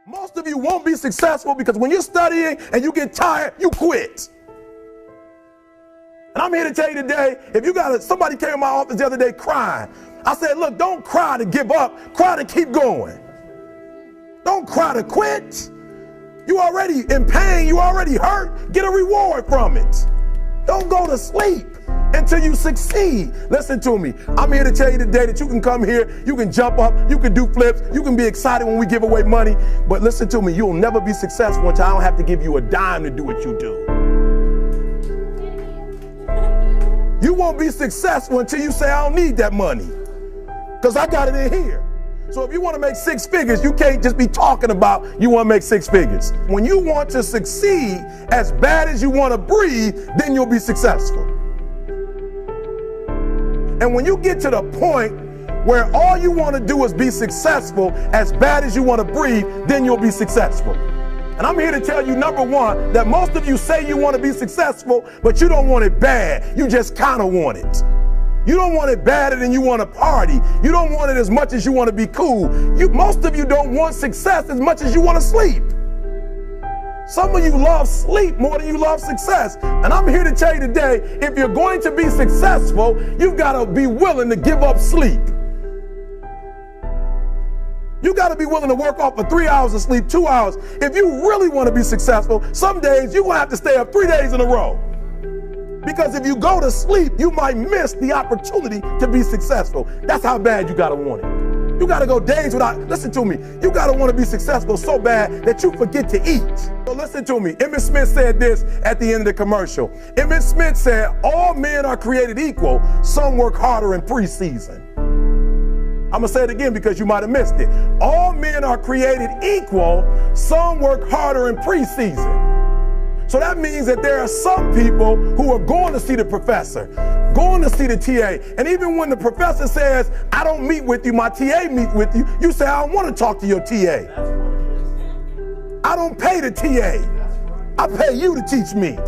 Most of you won't be successful because when you're studying and you get tired, you quit. And I'm here to tell you today, if you got somebody came in my office the other day crying. I said, look, don't cry to give up, cry to keep going. Don't cry to quit. You already in pain, you already hurt, get a reward from it. Don't go to sleep until you succeed. Listen to me. I'm here to tell you today that you can come here, you can jump up, you can do flips, you can be excited when we give away money. But listen to me, you'll never be successful until I don't have to give you a dime to do what you do. You won't be successful until you say, I don't need that money, because I got it in here. So if you want to make six figures, you can't just be talking about you want to make six figures. When you want to succeed as bad as you want to breathe, then you'll be successful. And when you get to the point where all you want to do is be successful as bad as you want to breathe, then you'll be successful. And I'm here to tell you, number one, that most of you say you want to be successful, but you don't want it bad. You just kind of want it. You don't want it badder than you want to party. You don't want it as much as you want to be cool. Most of you don't want success as much as you want to sleep. Some of you love sleep more than you love success. And I'm here to tell you today, if you're going to be successful, you've got to be willing to give up sleep. You got to be willing to work off for 3 hours of sleep, 2 hours. If you really want to be successful, some days you're going to have to stay up 3 days in a row. Because if you go to sleep, you might miss the opportunity to be successful. That's how bad you got to want it. You got to go days without, listen to me, you got to want to be successful so bad that you forget to eat. So listen to me. Emmett Smith said this at the end of the commercial. Emmett Smith said, all men are created equal. Some work harder in preseason. I'm going to say it again because you might have missed it. All men are created equal. Some work harder in preseason. So that means that there are some people who are going to see the professor, going to see the TA. And even when the professor says, I don't meet with you, my TA meet with you, you say, I don't want to talk to your TA. I don't pay the TA. I pay you to teach me.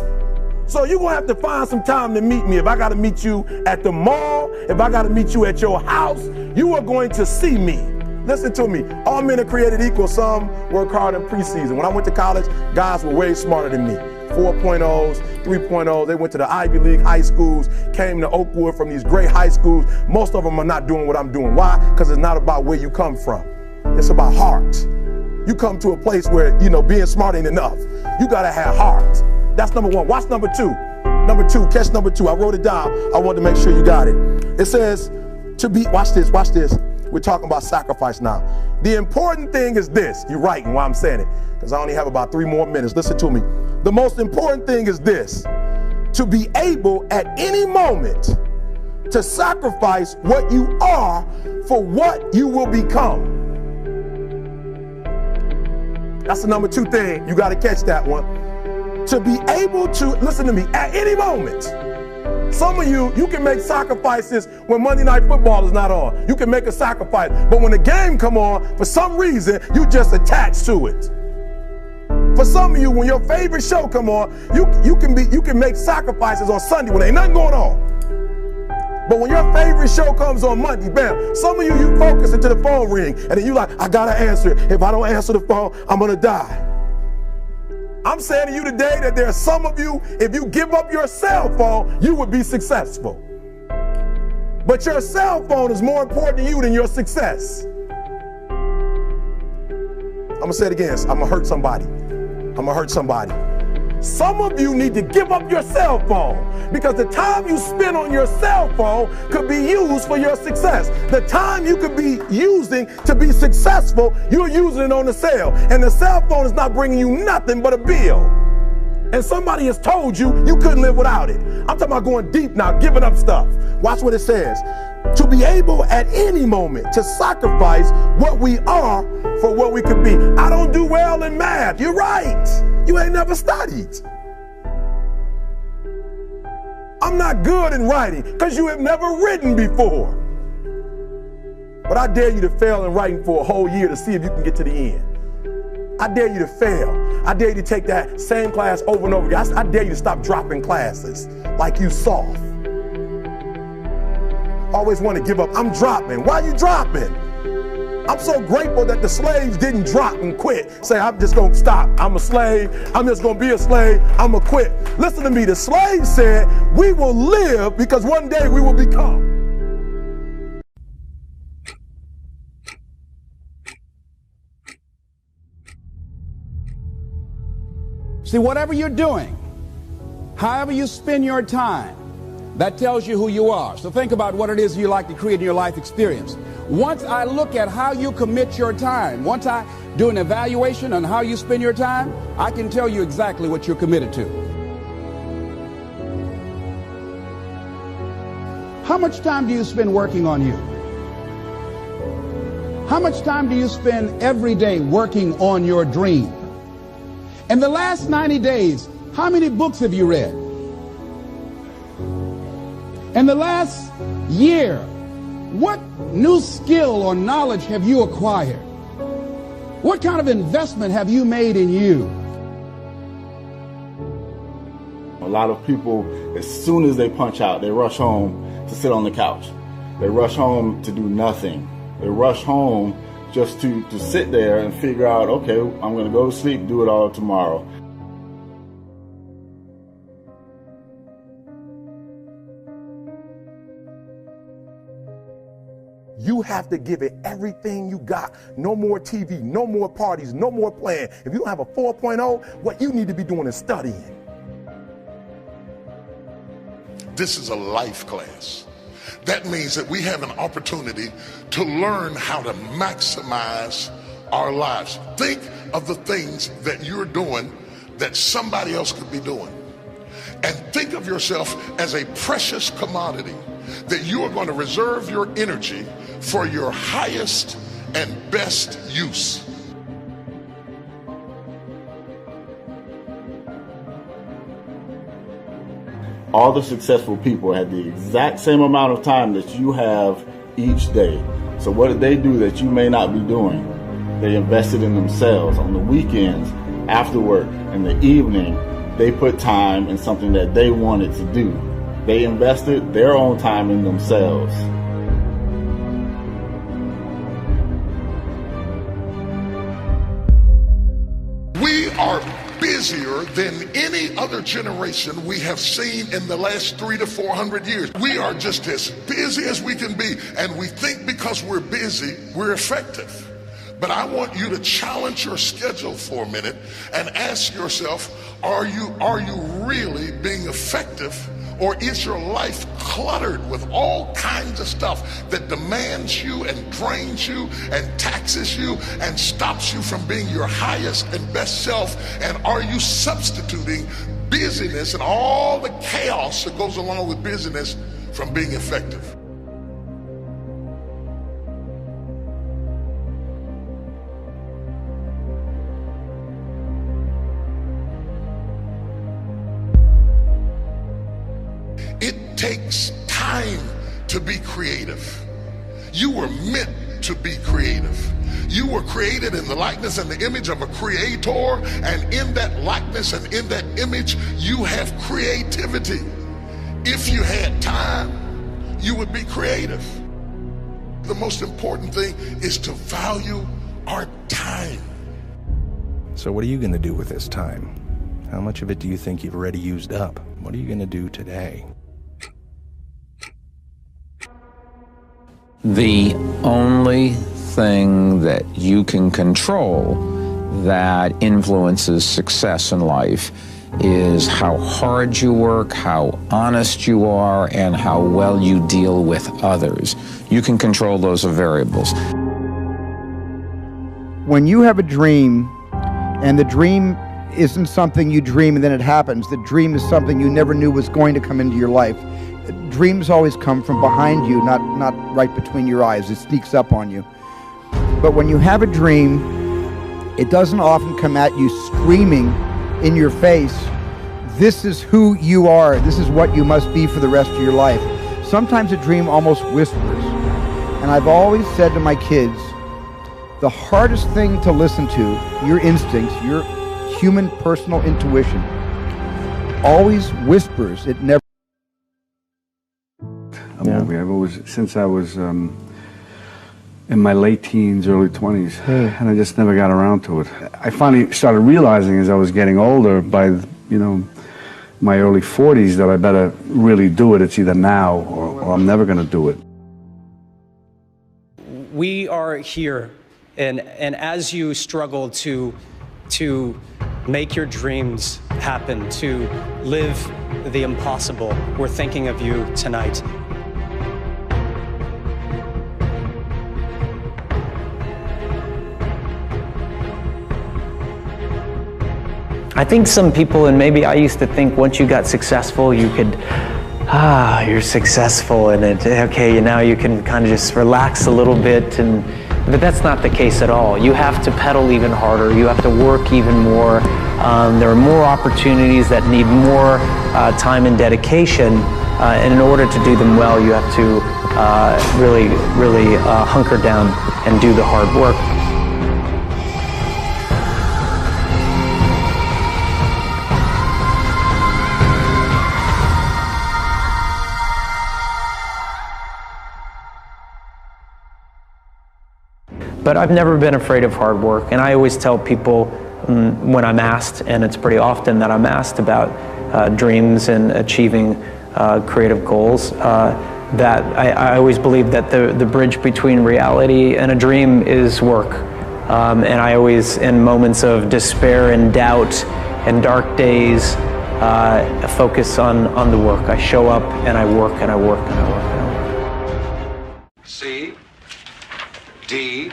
So you're going to have to find some time to meet me. If I got to meet you at the mall, if I got to meet you at your house, you are going to see me. Listen to me. All men are created equal. Some work hard in preseason. When I went to college, guys were way smarter than me. 4.0s, 3.0s. They went to the Ivy League high schools, came to Oakwood from these great high schools. Most of them are not doing what I'm doing. Why? Because it's not about where you come from. It's about heart. You come to a place where, being smart ain't enough. You got to have heart. That's number one. Watch number two. Number two, catch number two. I wrote it down. I wanted to make sure you got it. It says to be, watch this. We're talking about sacrifice now. The important thing is this. You're writing while I'm saying it, because I only have about 3 more minutes. Listen to me. The most important thing is this: to be able at any moment to sacrifice what you are for what you will become. That's the number 2 thing. You got to catch that one. To be able to, listen to me, at any moment. Some of you can make sacrifices when Monday Night Football is not on. You can make a sacrifice. But when the game come on, for some reason, you just attach to it. For some of you, when your favorite show come on, you can make sacrifices on Sunday when ain't nothing going on. But when your favorite show comes on Monday, bam, some of you focus until the phone ring, and then you like, I gotta answer it. If I don't answer the phone, I'm gonna die. I'm saying to you today that there are some of you, if you give up your cell phone, you would be successful. But your cell phone is more important to you than your success. I'm gonna say it again. I'm gonna hurt somebody. Some of you need to give up your cell phone, because the time you spend on your cell phone could be used for your success. The time you could be using to be successful, you're using it on the cell. And the cell phone is not bringing you nothing but a bill. And somebody has told you you couldn't live without it. I'm talking about going deep now, giving up stuff. Watch what it says. To be able at any moment to sacrifice what we are for what we could be. I don't do well in math. You're right. You ain't never studied. I'm not good in writing because you have never written before. But I dare you to fail in writing for a whole year to see if you can get to the end. I dare you to fail. I dare you to take that same class over and over again. I dare you to stop dropping classes like you soft. Always want to give up. I'm dropping. Why are you dropping? I'm so grateful that the slaves didn't drop and quit. Say, I'm just going to stop. I'm a slave. I'm just going to be a slave. I'm going to quit. Listen to me. The slaves said, we will live because one day we will become. See, whatever you're doing, however you spend your time, that tells you who you are. So think about what it is you like to create in your life experience. Once I look at how you commit your time, once I do an evaluation on how you spend your time, I can tell you exactly what you're committed to. How much time do you spend working on you? How much time do you spend every day working on your dream? In the last 90 days, how many books have you read? In the last year, what new skill or knowledge have you acquired? What kind of investment have you made in you? A lot of people, as soon as they punch out, they rush home to sit on the couch. They rush home to do nothing. They rush home just to sit there and figure out, okay, I'm going to go to sleep, do it all tomorrow. You have to give it everything you got. No more TV, no more parties, no more playing. If you don't have a 4.0, what you need to be doing is studying. This is a life class. That means that we have an opportunity to learn how to maximize our lives. Think of the things that you're doing that somebody else could be doing. And think of yourself as a precious commodity that you are going to reserve your energy for your highest and best use. All the successful people had the exact same amount of time that you have each day. So what did they do that you may not be doing? They invested in themselves. On the weekends, after work, in the evening, they put time in something that they wanted to do. They invested their own time in themselves. We are busier than any other generation we have seen in the last 300 to 400 years. We are just as busy as we can be, and we think because we're busy, we're effective. But I want you to challenge your schedule for a minute and ask yourself, are you really being effective? Or is your life cluttered with all kinds of stuff that demands you and drains you and taxes you and stops you from being your highest and best self? And are you substituting busyness and all the chaos that goes along with busyness from being effective? It takes time to be creative. You were meant to be creative. You were created in the likeness and the image of a creator, and in that likeness and in that image, you have creativity. If you had time, you would be creative. The most important thing is to value our time. So what are you going to do with this time? How much of it do you think you've already used up? What are you going to do today? The only thing that you can control that influences success in life is how hard you work, how honest you are, and how well you deal with others. You can control those variables. When you have a dream, and the dream isn't something you dream and then it happens, the dream is something you never knew was going to come into your life. Dreams always come from behind you, not right between your eyes. It sneaks up on you. But when you have a dream, it doesn't often come at you screaming in your face, this is who you are, this is what you must be for the rest of your life. Sometimes a dream almost whispers. And I've always said to my kids, the hardest thing to listen to, your instincts, your human personal intuition, always whispers. It never. I've always, since I was in my late teens, early 20s, and I just never got around to it. I finally started realizing as I was getting older, by, you know, my early 40s, that I better really do it. It's either now or I'm never going to do it. We are here, and as you struggle to make your dreams happen, to live the impossible, we're thinking of you tonight. I think some people, and maybe I used to think once you got successful, you could, you're successful and okay, now you can kind of just relax a little bit, but that's not the case at all. You have to pedal even harder. You have to work even more. There are more opportunities that need more time and dedication, and in order to do them well, you have to really hunker down and do the hard work. But I've never been afraid of hard work, and I always tell people when I'm asked, and it's pretty often that I'm asked about dreams and achieving creative goals, that I always believe that the bridge between reality and a dream is work. And I always, in moments of despair and doubt and dark days, focus on the work. I show up and I work and I work and I work and I work. C, D,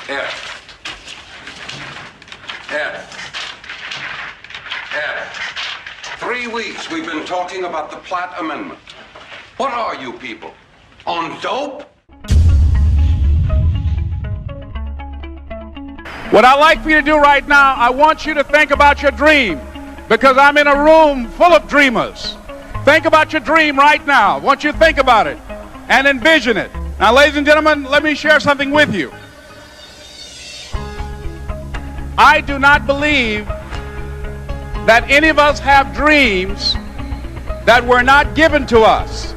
F. 3 weeks we've been talking about the Platt Amendment. What are you people? On dope? What I'd like for you to do right now, I want you to think about your dream, because I'm in a room full of dreamers. Think about your dream right now. I want you to think about it and envision it. Now, ladies and gentlemen, let me share something with you. I do not believe that any of us have dreams that were not given to us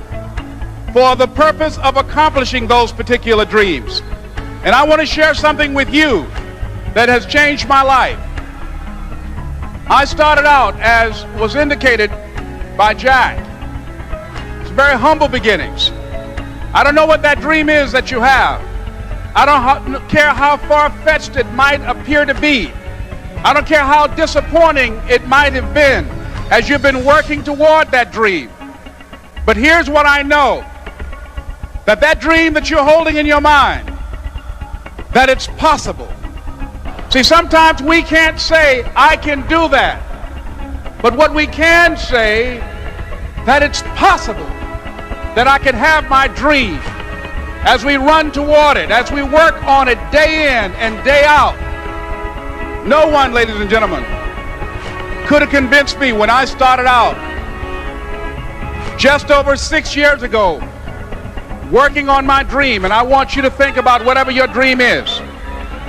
for the purpose of accomplishing those particular dreams. And I want to share something with you that has changed my life. I started out, as was indicated by Jack, it's very humble beginnings. I don't know what that dream is that you have. I don't care how far-fetched it might appear to be. I don't care how disappointing it might have been as you've been working toward that dream. But here's what I know, that dream that you're holding in your mind, that it's possible. See, sometimes we can't say, I can do that. But what we can say, that it's possible that I can have my dream. As we run toward it, as we work on it day in and day out. No one, ladies and gentlemen, could have convinced me when I started out just over 6 years ago working on my dream. And I want you to think about whatever your dream is,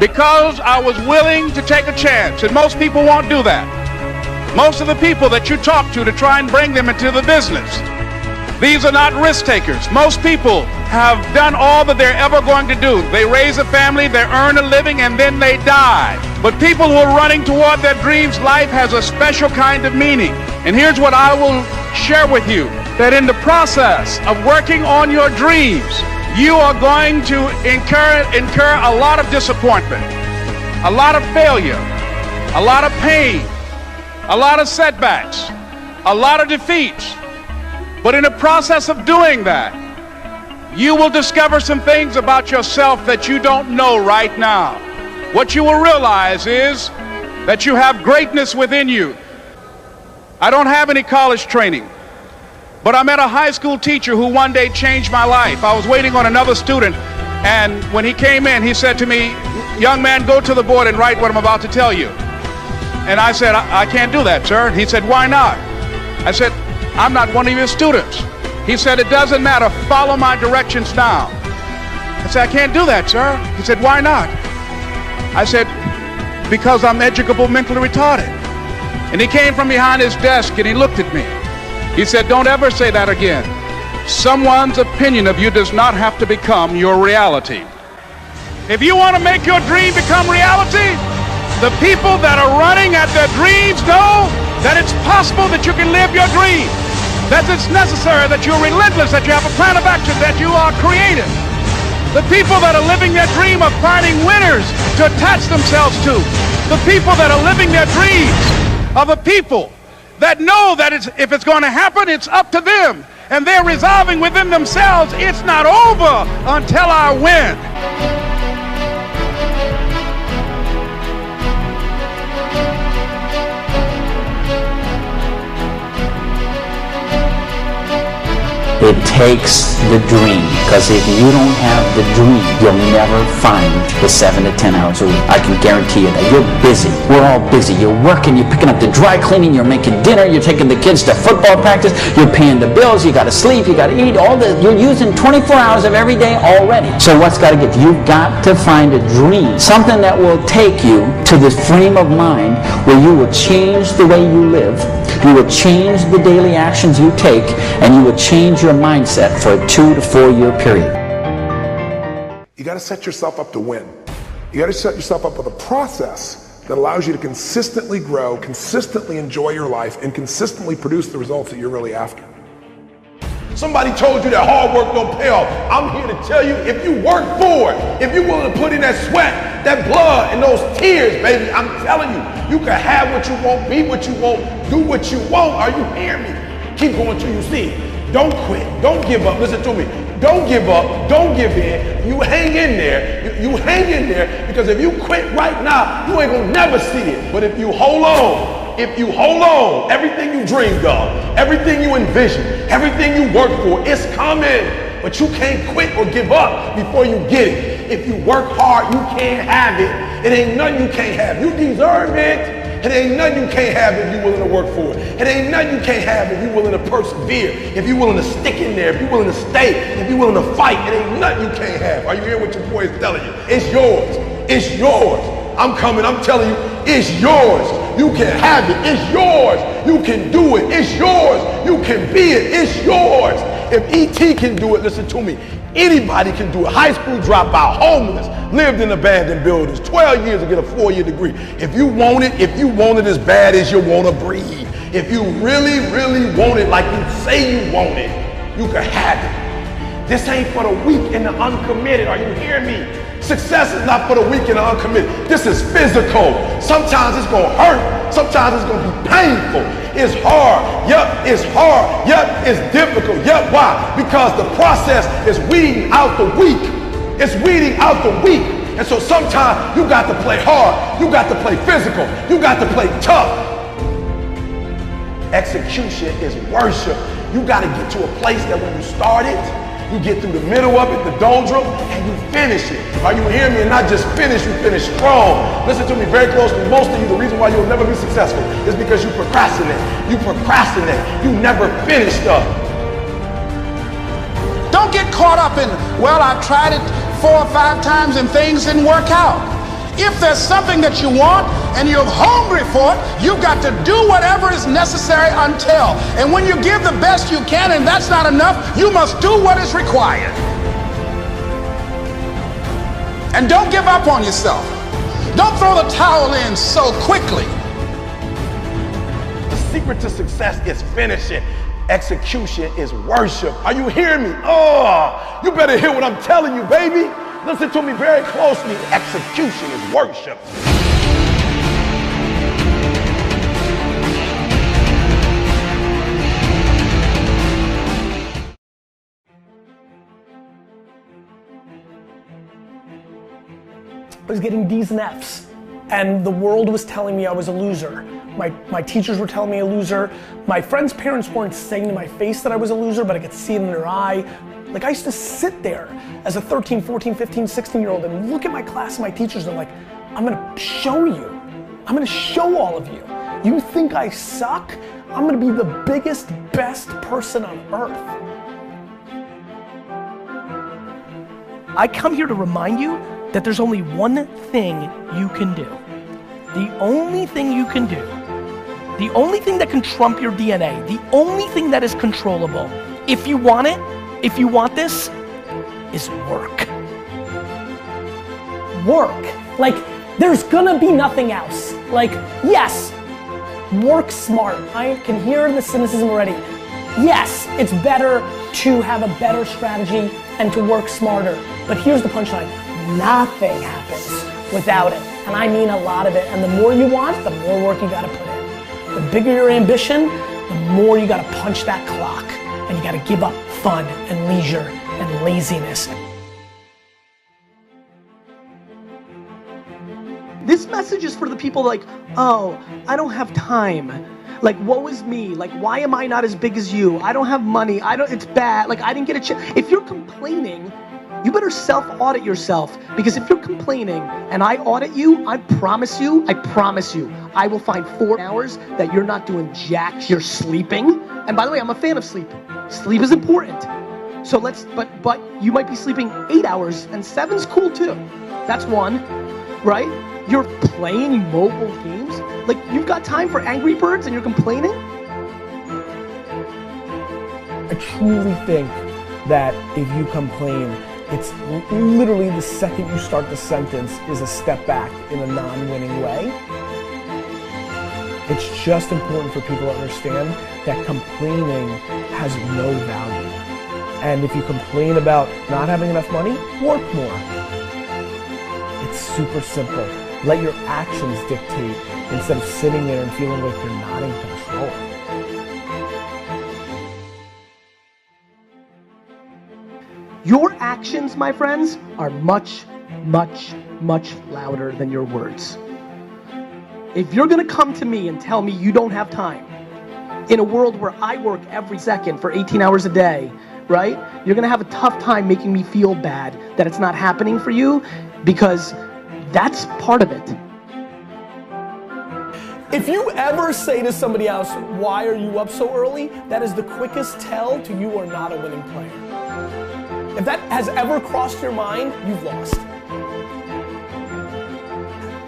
because I was willing to take a chance, and most people won't do that. Most of the people that you talk to try and bring them into the business, these are not risk takers. Most people have done all that they're ever going to do. They raise a family, they earn a living, and then they die. But people who are running toward their dreams, life has a special kind of meaning. And here's what I will share with you, that in the process of working on your dreams, you are going to incur a lot of disappointment, a lot of failure, a lot of pain, a lot of setbacks, a lot of defeats. But in the process of doing that, you will discover some things about yourself that you don't know right now. What you will realize is that you have greatness within you. I don't have any college training, but I met a high school teacher who one day changed my life. I was waiting on another student, and when he came in, he said to me, young man, go to the board and write what I'm about to tell you. And I said, I can't do that, sir. He said, why not? I said, I'm not one of your students. He said, it doesn't matter, follow my directions now. I said, I can't do that, sir. He said, why not? I said, because I'm educable mentally retarded. And he came from behind his desk and he looked at me. He said, don't ever say that again. Someone's opinion of you does not have to become your reality. If you want to make your dream become reality, the people that are running at their dreams know that it's possible that you can live your dream, that it's necessary, that you're relentless, that you have a plan of action, that you are creative. The people that are living their dream of finding winners to attach themselves to. The people that are living their dreams are the people that know that if it's going to happen, it's up to them. And they're resolving within themselves, it's not over until I win. It takes the dream, because if you don't have the dream, you'll never find the 7 to 10 hours a week. I can guarantee you that. You're busy. We're all busy. You're working, you're picking up the dry cleaning, you're making dinner, you're taking the kids to football practice, you're paying the bills, you gotta sleep, you gotta eat, you're using 24 hours of every day already. So what's gotta give? You've got to find a dream, something that will take you to this frame of mind where you will change the way you live, you will change the daily actions you take, and you will change your mindset for a 2 to 4 year period. You got to set yourself up to win. You got to set yourself up with a process that allows you to consistently grow, consistently enjoy your life, and consistently produce the results that you're really after. Somebody told you that hard work don't pay off. I'm here to tell you, if you work for it, if you're willing to put in that sweat, that blood, and those tears, baby, I'm telling you, you can have what you want, be what you want, do what you want. Are you hearing me? Keep going till you see it. Don't quit. Don't give up. Listen to me. Don't give up. Don't give in. You hang in there. You hang in there, because if you quit right now, you ain't gonna never see it. But if you hold on, everything you dreamed of, everything you envisioned, everything you worked for, it's coming. But you can't quit or give up before you get it. If you work hard, you can't have it. It ain't nothing you can't have. You deserve it. It ain't nothing you can't have if you're willing to work for it. It ain't nothing you can't have if you're willing to persevere, if you're willing to stick in there, if you're willing to stay, if you're willing to fight. It ain't nothing you can't have. Are you hearing what your boy is telling you? It's yours. It's yours. I'm coming. I'm telling you, it's yours. You can have it. It's yours. You can do it. It's yours. You can be it. It's yours. If E.T. can do it, listen to me, anybody can do it. High school dropout, homeless, lived in abandoned buildings, 12 years to get a 4-year degree. If you want it as bad as you want to breathe, if you really, really want it like you say you want it, you can have it. This ain't for the weak and the uncommitted. Are you hearing me? Success is not for the weak and the uncommitted. This is physical. Sometimes it's going to hurt. Sometimes it's going to be painful. It's hard. Yep, it's hard. Yep, it's difficult. Yep, why? Because the process is weeding out the weak. It's weeding out the weak. And so sometimes you got to play hard. You got to play physical. You got to play tough. Execution is worship. You got to get to a place that when you start it, you get through the middle of it, the doldrum, and you finish it. Are you hearing me? And not just finish, you finish strong. Listen to me very closely. Most of you, the reason why you'll never be successful is because you procrastinate. You procrastinate. You never finish stuff. Don't get caught up in, well, I've tried it 4 or 5 times and things didn't work out. If there's something that you want and you're hungry for it, you've got to do whatever is necessary until. And when you give the best you can and that's not enough, you must do what is required. And don't give up on yourself. Don't throw the towel in so quickly. The secret to success is finishing. Execution is worship. Are you hearing me? Oh, you better hear what I'm telling you, baby. Listen to me very closely. Execution is worship. I was getting D's and F's, and the world was telling me I was a loser. My teachers were telling me a loser. My friends' parents weren't saying to my face that I was a loser, but I could see it in their eye. Like, I used to sit there as a 13, 14, 15, 16-year-old and look at my class and my teachers and I'm like, I'm gonna show you. I'm gonna show all of you. You think I suck? I'm gonna be the biggest, best person on earth. I come here to remind you that there's only one thing you can do. The only thing you can do, the only thing that can trump your DNA, the only thing that is controllable, if you want it, if you want this, is work. Work. Like, there's gonna be nothing else. Like, yes, work smart. I can hear the cynicism already. Yes, it's better to have a better strategy and to work smarter. But here's the punchline. Nothing happens without it. And I mean a lot of it. And the more you want, the more work you gotta put in. The bigger your ambition, the more you gotta punch that clock. And you gotta give up fun and leisure and laziness. This message is for the people like, oh, I don't have time. Like, woe is me. Like, why am I not as big as you? I don't have money. It's bad. Like, I didn't get a chance. If you're complaining, you better self-audit yourself, because if you're complaining and I audit you, I promise you, I will find 4 hours that you're not doing jack. You're sleeping. And by the way, I'm a fan of sleep. Sleep is important. So but you might be sleeping 8 hours, and 7's cool too. That's one, right? You're playing mobile games. Like, you've got time for Angry Birds and you're complaining? I truly think that if you complain, it's literally the second you start the sentence is a step back in a non-winning way. It's just important for people to understand that complaining has no value. And if you complain about not having enough money, work more. It's super simple. Let your actions dictate instead of sitting there and feeling like you're not in control. Your actions, my friends, are much, much, much louder than your words. If you're gonna come to me and tell me you don't have time, in a world where I work every second for 18 hours a day, right? You're gonna have a tough time making me feel bad that it's not happening for you, because that's part of it. If you ever say to somebody else, why are you up so early? That is the quickest tell to you are not a winning player. If that has ever crossed your mind, you've lost.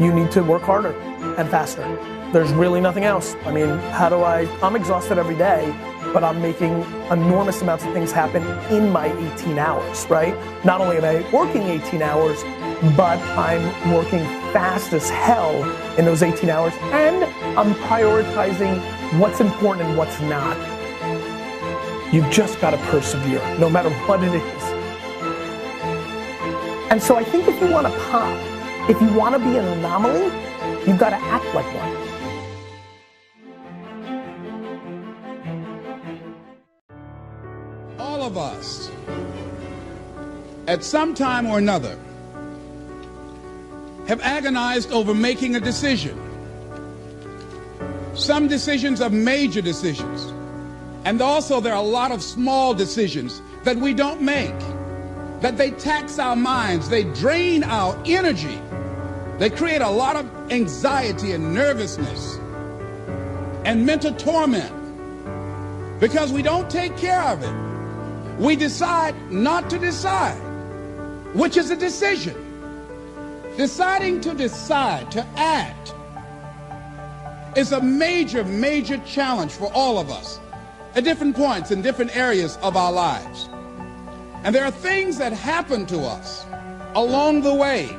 You need to work harder and faster. There's really nothing else. I mean, I'm exhausted every day, but I'm making enormous amounts of things happen in my 18 hours, right? Not only am I working 18 hours, but I'm working fast as hell in those 18 hours, and I'm prioritizing what's important and what's not. You've just got to persevere, no matter what it is. And so I think if you want to pop, if you want to be an anomaly, you've got to act like one. All of us, at some time or another, have agonized over making a decision. Some decisions are major decisions. And also there are a lot of small decisions that we don't make, that they tax our minds, they drain our energy, they create a lot of anxiety and nervousness and mental torment because we don't take care of it. We decide not to decide, which is a decision. Deciding to decide, to act, is a major, major challenge for all of us at different points in different areas of our lives. And there are things that happen to us along the way,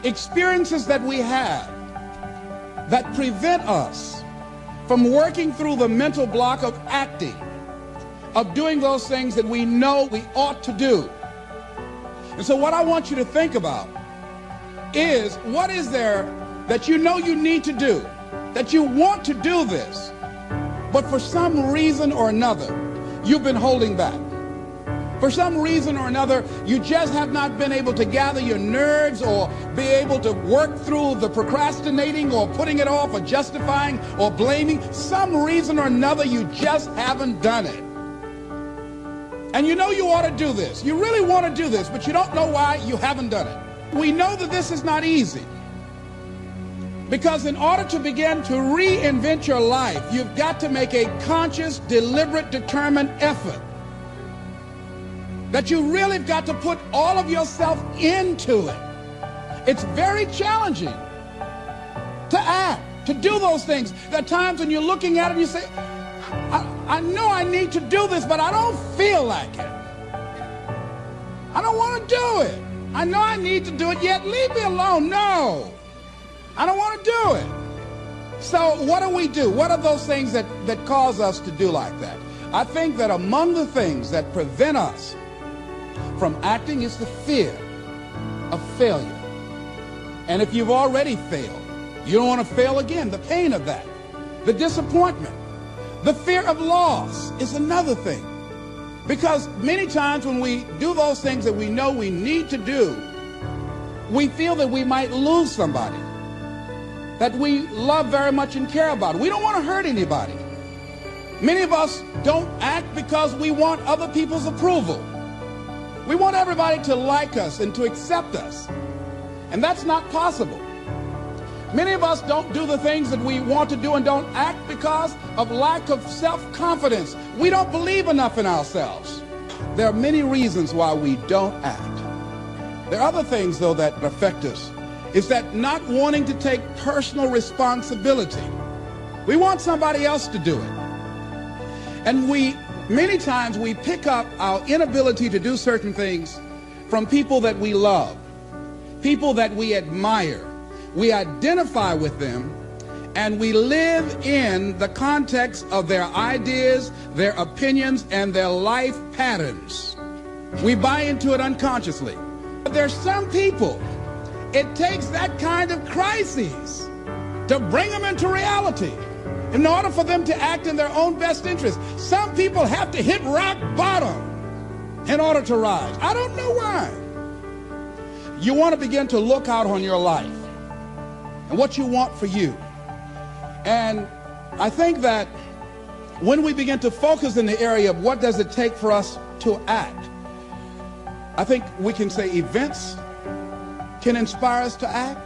experiences that we have that prevent us from working through the mental block of acting, of doing those things that we know we ought to do. And so what I want you to think about is, what is there that you know you need to do, that you want to do this, but for some reason or another, you've been holding back. For some reason or another, you just have not been able to gather your nerves or be able to work through the procrastinating or putting it off or justifying or blaming. Some reason or another, you just haven't done it. And you know you ought to do this. You really want to do this, but you don't know why you haven't done it. We know that this is not easy, because in order to begin to reinvent your life, you've got to make a conscious, deliberate, determined effort. That you really have got to put all of yourself into it. It's very challenging to act, to do those things. There are times when you're looking at it and you say, I know I need to do this, but I don't feel like it. I don't want to do it. I know I need to do it, yet leave me alone. No, I don't want to do it. So what do we do? What are those things that cause us to do like that? I think that among the things that prevent us from acting is the fear of failure. And if you've already failed, you don't want to fail again. The pain of that, the disappointment, the fear of loss is another thing. Because many times when we do those things that we know we need to do, we feel that we might lose somebody that we love very much and care about. We don't want to hurt anybody. Many of us don't act because we want other people's approval. We want everybody to like us and to accept us. And that's not possible. Many of us don't do the things that we want to do and don't act because of lack of self-confidence. We don't believe enough in ourselves. There are many reasons why we don't act. There are other things, though, that affect us. Is that not wanting to take personal responsibility. We want somebody else to do it. And many times we pick up our inability to do certain things from people that we love, people that we admire. We identify with them, and we live in the context of their ideas, their opinions, and their life patterns. We buy into it unconsciously. But there's some people, it takes that kind of crises to bring them into reality in order for them to act in their own best interest. Some people have to hit rock bottom in order to rise. I don't know why. You want to begin to look out on your life and what you want for you. And I think that when we begin to focus in the area of what does it take for us to act, I think we can say events can inspire us to act,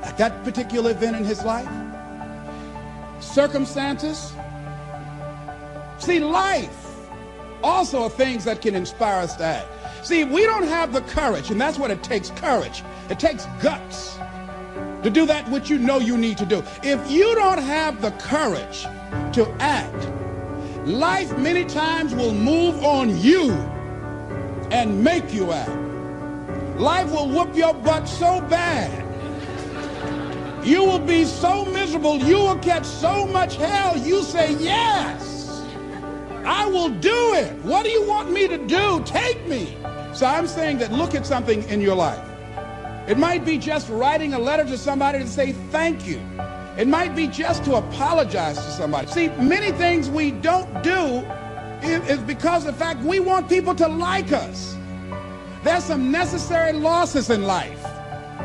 like that particular event in his life. Circumstances. See, life also are things that can inspire us to act. See, we don't have the courage, and that's what it takes, courage. It takes guts to do that which you know you need to do. If you don't have the courage to act, life many times will move on you and make you act. Life will whoop your butt so bad. You will be so miserable. You will catch so much hell. You say, yes, I will do it. What do you want me to do? Take me. So I'm saying that look at something in your life. It might be just writing a letter to somebody to say thank you. It might be just to apologize to somebody. See, many things we don't do is because of the fact we want people to like us. There's some necessary losses in life.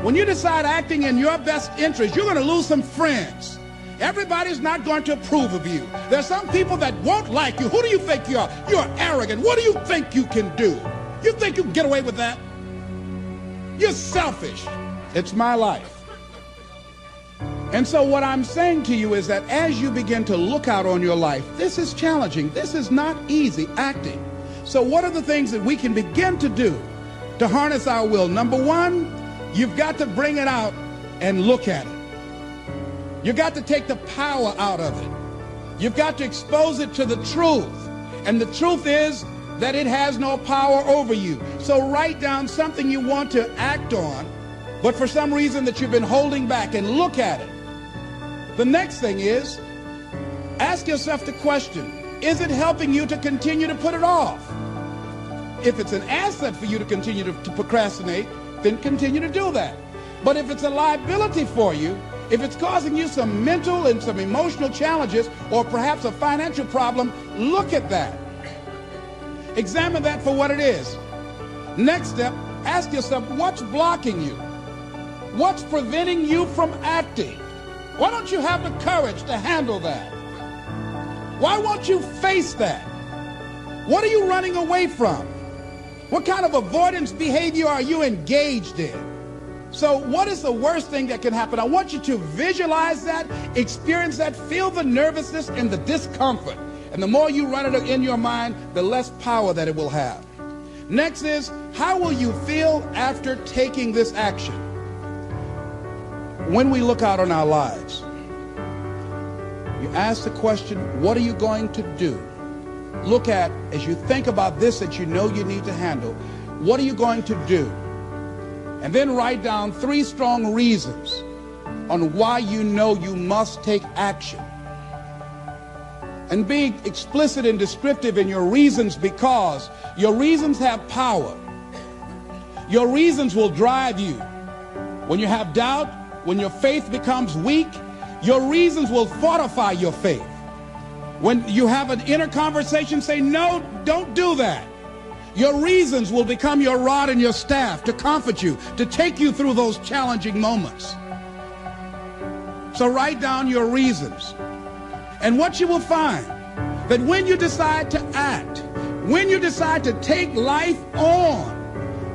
When you decide acting in your best interest, you're going to lose some friends. Everybody's not going to approve of you. There's some people that won't like you. Who do you think you are? You're arrogant. What do you think you can do? You think you can get away with that? You're selfish. It's my life. And so what I'm saying to you is that as you begin to look out on your life, this is challenging. This is not easy acting. So what are the things that we can begin to do to harness our will? Number one, you've got to bring it out and look at it. You've got to take the power out of it. You've got to expose it to the truth. And the truth is that it has no power over you. So write down something you want to act on, but for some reason that you've been holding back, and look at it. The next thing is, ask yourself the question, is it helping you to continue to put it off? If it's an asset for you to continue to procrastinate, then continue to do that. But if it's a liability for you, if it's causing you some mental and some emotional challenges, or perhaps a financial problem, look at that. Examine that for what it is. Next step, ask yourself, what's blocking you? What's preventing you from acting? Why don't you have the courage to handle that? Why won't you face that? What are you running away from? What kind of avoidance behavior are you engaged in? So what is the worst thing that can happen? I want you to visualize that, experience that, feel the nervousness and the discomfort. And the more you run it in your mind, the less power that it will have. Next is, how will you feel after taking this action? When we look out on our lives, you ask the question, what are you going to do? Look at, as you think about this that you know you need to handle, what are you going to do? And then write down 3 strong reasons on why you know you must take action. And be explicit and descriptive in your reasons, because your reasons have power. Your reasons will drive you. When you have doubt, when your faith becomes weak, your reasons will fortify your faith. When you have an inner conversation, say, no, don't do that. Your reasons will become your rod and your staff to comfort you, to take you through those challenging moments. So write down your reasons. And what you will find, that when you decide to act, when you decide to take life on,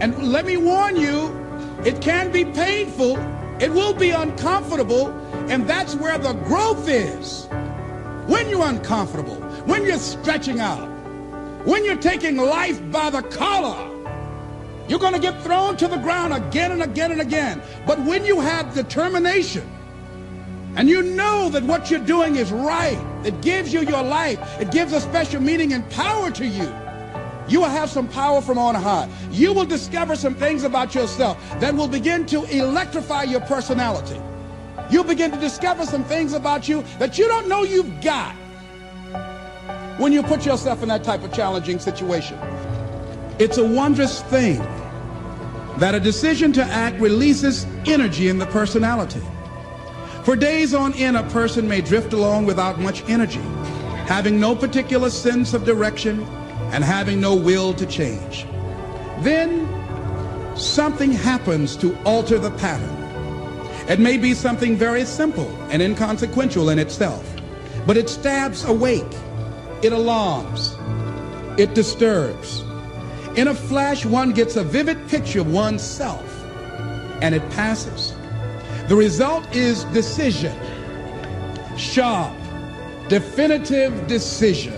and let me warn you, it can be painful, it will be uncomfortable, and that's where the growth is. When you're uncomfortable, when you're stretching out, when you're taking life by the collar, you're going to get thrown to the ground again and again and again. But when you have determination, and you know that what you're doing is right, it gives you your life, it gives a special meaning and power to you, you will have some power from on high. You will discover some things about yourself that will begin to electrify your personality. You'll begin to discover some things about you that you don't know you've got when you put yourself in that type of challenging situation. It's a wondrous thing that a decision to act releases energy in the personality. For days on end, a person may drift along without much energy, having no particular sense of direction and having no will to change. Then something happens to alter the pattern. It may be something very simple and inconsequential in itself, but it stabs awake, it alarms, it disturbs. In a flash, one gets a vivid picture of oneself, and it passes. The result is decision, sharp, definitive decision.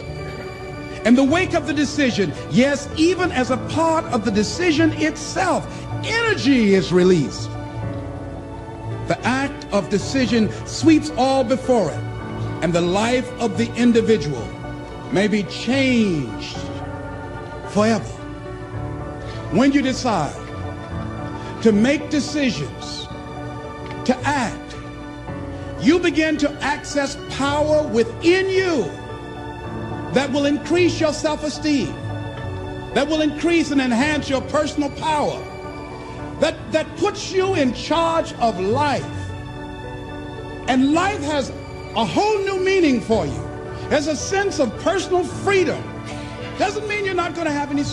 In the wake of the decision, yes, even as a part of the decision itself, energy is released. The act of decision sweeps all before it, and the life of the individual may be changed forever. When you decide to make decisions, to act, you begin to access power within you that will increase your self-esteem, that will increase and enhance your personal power, that puts you in charge of life. And life has a whole new meaning for you. There's a sense of personal freedom. Doesn't mean you're not going to have any.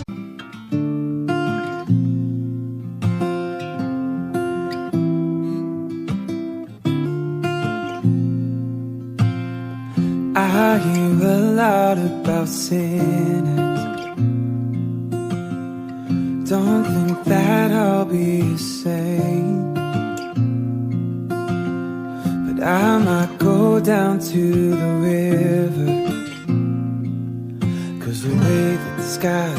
I hear a lot about sinners. Don't think that I'll be the same, but I might go down to the river, 'cause the way that the sky